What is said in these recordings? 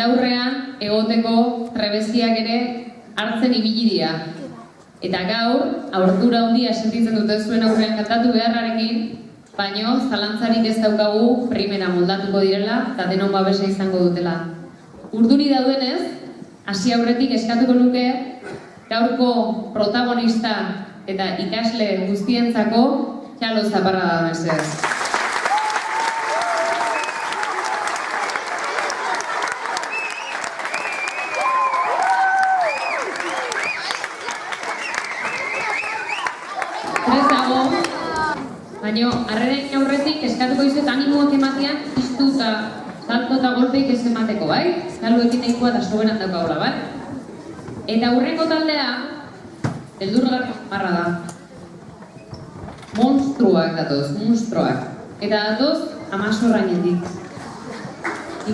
Aurrean egoteko trebeziak ere hartzen ibili dira. Eta gaur, aurdura handia sentitzen dute zuen aurrean kantatu beharrarekin, baino zalantzarik ez daukagu primera moldatuko direla eta denon babesa izango dutela. Urduri daudenez, hasi aurretik eskatuko nuke gaurko protagonista eta ikasle guztientzako Txalo Zaparrada mesedez. Baina, arreren aurretik eskatuko izuet animoak ematean piztu eta salto eta golpeik ez emateko, bai? Zaluekin nahikoa eta soberan daukagola, bai? Eta hurrengo taldea, beldurgarri marra da. Monstruak datoz, monstruak. Eta datoz, Amazorrainetik.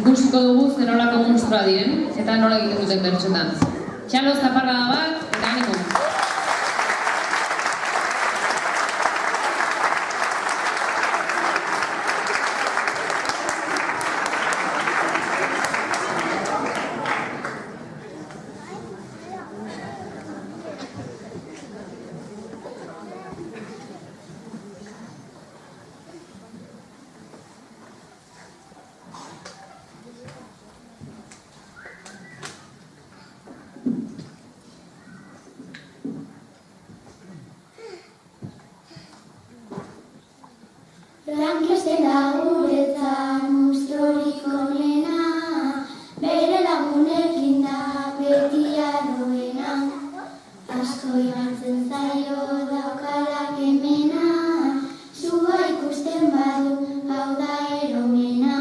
Ikusiko dugu zer nolako monstrua diren, eta nola egiten duten bertxetan. Txalo Zaparrada bat, eta animo. Frankenstein da guretzat monstruorik onena, bere lagunekin da beti aroena. Asko igantzen zaio daukala kemena, sua ikusten badu hau da eromena.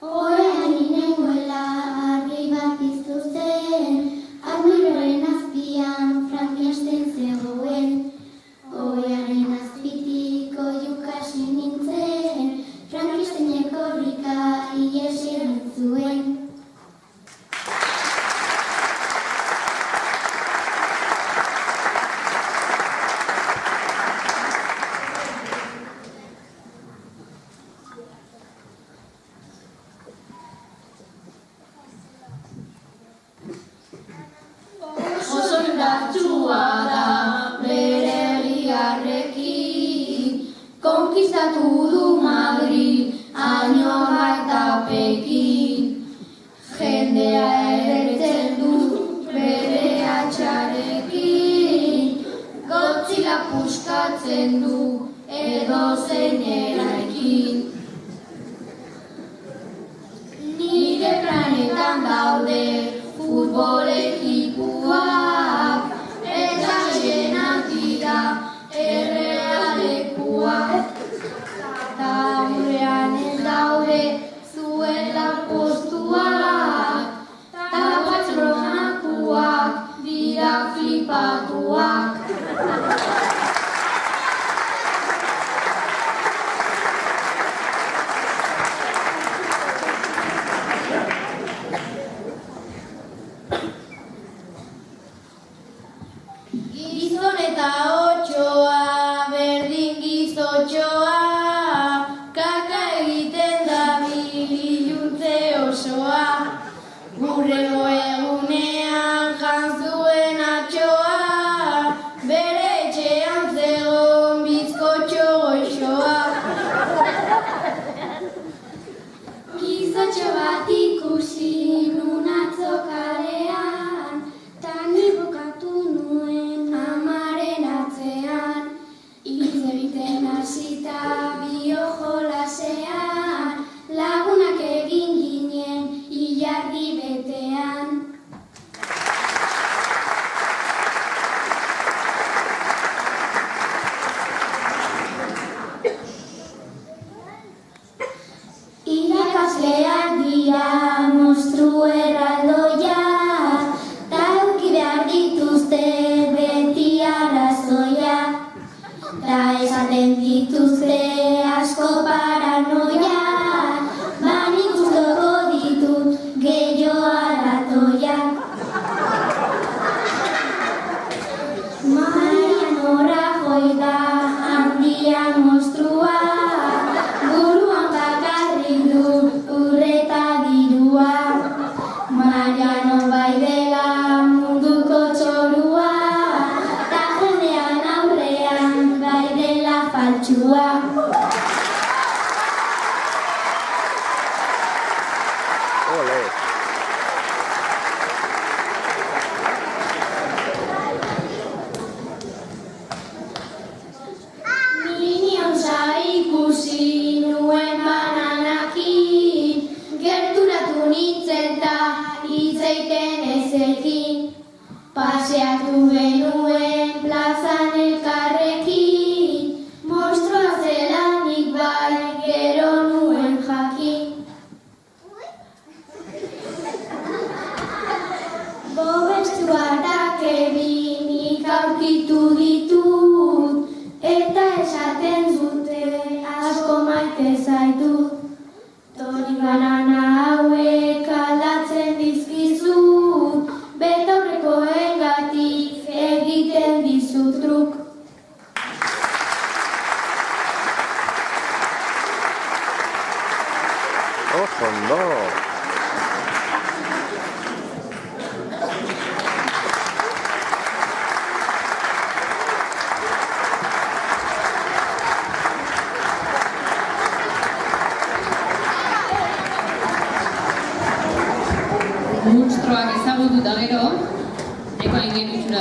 Ohean inengoela argi bat piztu zen, armiroen azpian Frankenstein zegoen. Ohearen azpitik oiukasi nintzen, Frankensteinek korrika ihes egin zuen. Oso indartsua da bere konkistatu du Madrid, Añorra eta Pekin. Jendea erretzen du bere atxarekin, Godzilla puskatzen du edozein eraikin. Nire planetan daude futbol ekipuak, eta jenak dira errealekuak. Ta aurrean ez daude zuen lanpostuak, ta patronakuak dira flipatuak. Gizon eta otxoa, berdin gizotxoa, kaka egiten da bililuntze osoa. Hurrengo egunean jantzuen atxoa, bere etxean zegoen bizkotxo goxoa. Gizotxo bat ikusi nun atzo kalean, ta ni bukatu nuen amaren atzean. Hitz egiten hasita biojolasean, lagunak egin ginen ilargi betean. Irakasleak dira monstru erraldoiak, ta eduki behar dituzte beti arrazoiak. Ta esaten dituzte asko paranoiak, baina gustoko ditut gehiago arratoiak. Mariano Rajoy da handian monstrua, buruan bakarrik du eta esaten dute asko maite zaitu. Tori banana hauek aldatzen dizkizut, betaurrekoengatik egiten dizut truk. Ondo! Munstroak ezagututa gero, eko hain genitxura